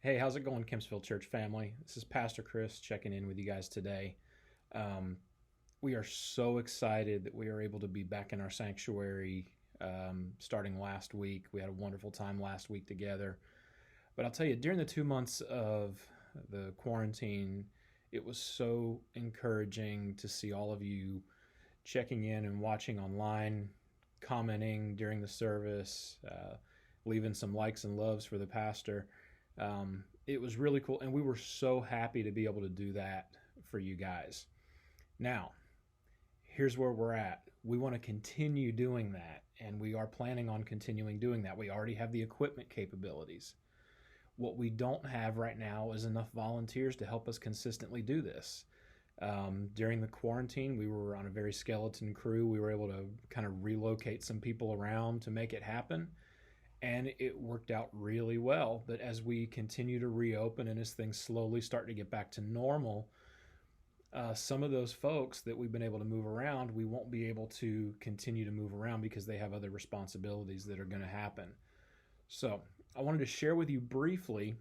Hey, how's it going, Kempsville Church family? This is Pastor Chris checking in with you guys today. Um, we are so excited that we are able to be back in our sanctuary starting last week. We had a wonderful time last week together. But I'll tell you, during the 2 months of the quarantine, it was so encouraging to see all of you checking in and watching online, commenting during the service, leaving some likes and loves for the pastor. It was really cool, and we were so happy to be able to do that for you guys. Now, here's where we're at. We want to continue doing that, and we are planning on continuing doing that. We already have the equipment capabilities. What we don't have right now is enough volunteers to help us consistently do this. During the quarantine, we were on a very skeleton crew. We were able to kind of relocate some people around to make it happen, and it worked out really well. But as we continue to reopen and as things slowly start to get back to normal, some of those folks that we've been able to move around, we won't be able to continue to move around because they have other responsibilities that are going to happen. So I wanted to share with you briefly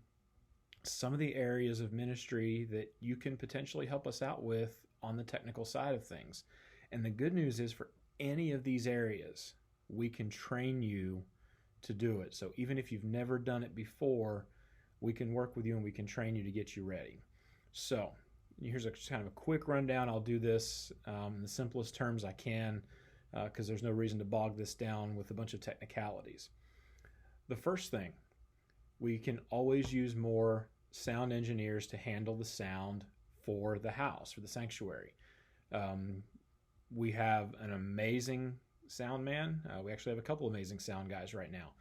some of the areas of ministry that you can potentially help us out with on the technical side of things. And the good news is, for any of these areas, we can train you to do it. So even if you've never done it before, we can work with you and we can train you to get you ready. So here's a kind of a quick rundown. I'll do this in the simplest terms I can because there's no reason to bog this down with a bunch of technicalities. The first thing, we can always use more sound engineers to handle the sound for the house, for the sanctuary. We have an amazing sound man. We actually have a couple amazing sound guys right now.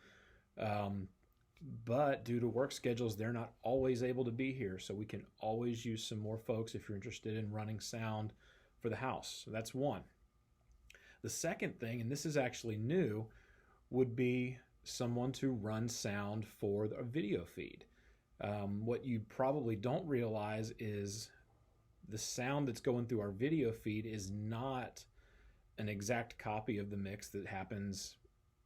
But due to work schedules, they're not always able to be here. So we can always use some more folks if you're interested in running sound for the house. So that's one. The second thing, and this is actually new, would be someone to run sound for the video feed. What you probably don't realize is the sound that's going through our video feed is not an exact copy of the mix that happens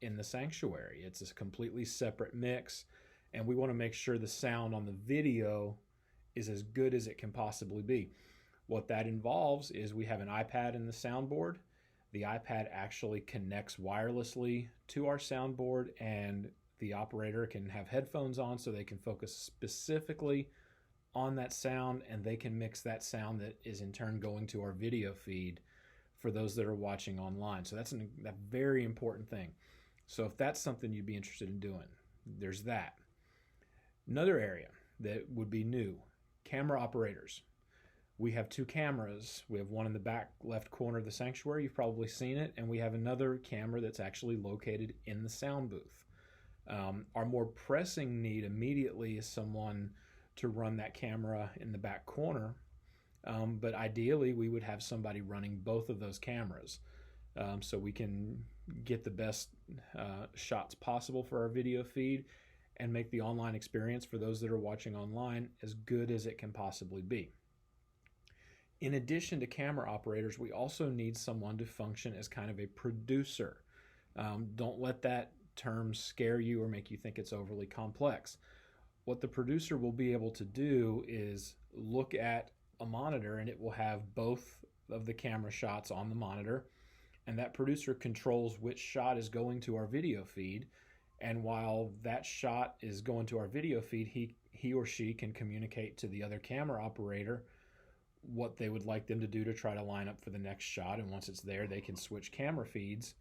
in the sanctuary. It's a completely separate mix, and we want to make sure the sound on the video is as good as it can possibly be. What that involves is we have an iPad in the soundboard. The iPad actually connects wirelessly to our soundboard, and the operator can have headphones on so they can focus specifically on that sound, and they can mix that sound that is in turn going to our video feed for those that are watching online. So that's a very important thing. So if that's something you'd be interested in doing, there's that. Another area that would be new, camera operators. We have two cameras. We have one in the back left corner of the sanctuary. You've probably seen it. And we have another camera that's actually located in the sound booth. Our more pressing need immediately is someone to run that camera in the back corner. But ideally, we would have somebody running both of those cameras so we can get the best shots possible for our video feed and make the online experience for those that are watching online as good as it can possibly be. In addition to camera operators, we also need someone to function as kind of a producer. Don't let that term scare you or make you think it's overly complex. What the producer will be able to do is look at a monitor, and it will have both of the camera shots on the monitor, and that producer controls which shot is going to our video feed. And while that shot is going to our video feed, he or she can communicate to the other camera operator what they would like them to do to try to line up for the next shot. And once it's there, they can switch camera feeds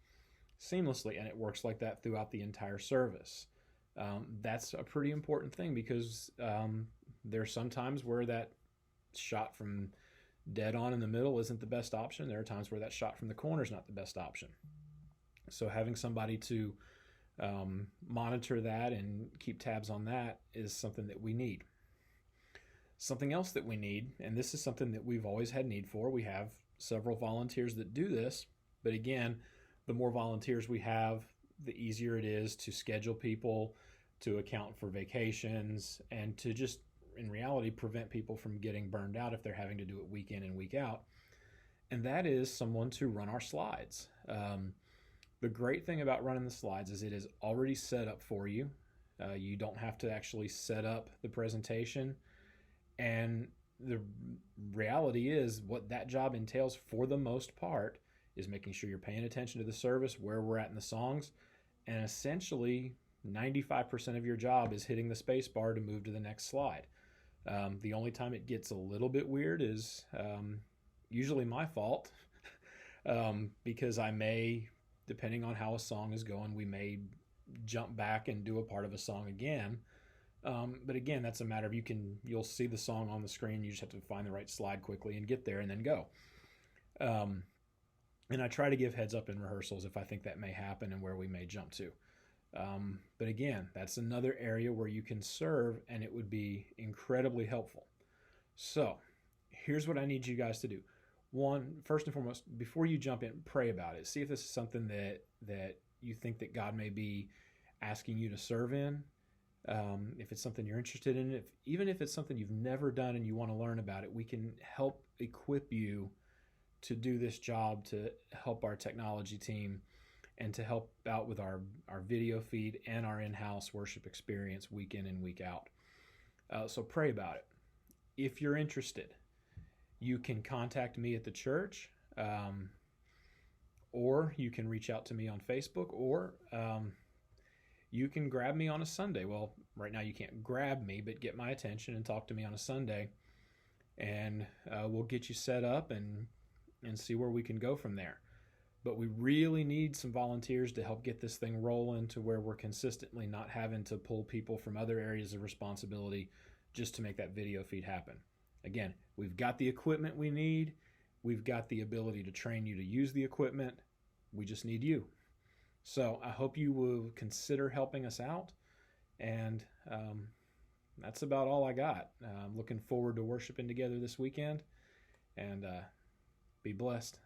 seamlessly, and it works like that throughout the entire service. That's a pretty important thing because there's some times where that shot from dead on in the middle isn't the best option. There are times where that shot from the corner is not the best option. So having somebody to monitor that and keep tabs on that is something that we need. Something else that we need, and this is something that we've always had need for, we have several volunteers that do this, but again, the more volunteers we have, the easier it is to schedule people, to account for vacations, and to just, in reality, prevent people from getting burned out if they're having to do it week in and week out. And that is someone to run our slides. The great thing about running the slides is it is already set up for you. You don't have to actually set up the presentation. And the reality is, what that job entails for the most part is making sure you're paying attention to the service, where we're at in the songs, and essentially 95% of your job is hitting the space bar to move to the next slide. The only time it gets a little bit weird is usually my fault, because I may, depending on how a song is going, we may jump back and do a part of a song again. But again, that's a matter of you'll see the song on the screen. You just have to find the right slide quickly and get there and then go. And I try to give heads up in rehearsals if I think that may happen and where we may jump to. But again, that's another area where you can serve, and it would be incredibly helpful. So here's what I need you guys to do. One, first and foremost, before you jump in, pray about it. See if this is something that you think that God may be asking you to serve in. If it's something you're interested in, even if it's something you've never done and you want to learn about it, we can help equip you to do this job, to help our technology team, and to help out with our video feed and our in-house worship experience week in and week out. So pray about it. If you're interested, you can contact me at the church, or you can reach out to me on Facebook, or you can grab me on a Sunday. Well, right now you can't grab me, but get my attention and talk to me on a Sunday, and we'll get you set up and see where we can go from there. But we really need some volunteers to help get this thing rolling to where we're consistently not having to pull people from other areas of responsibility just to make that video feed happen. Again, we've got the equipment we need. We've got the ability to train you to use the equipment. We just need you. So I hope you will consider helping us out. And that's about all I got. I'm looking forward to worshiping together this weekend. And be blessed.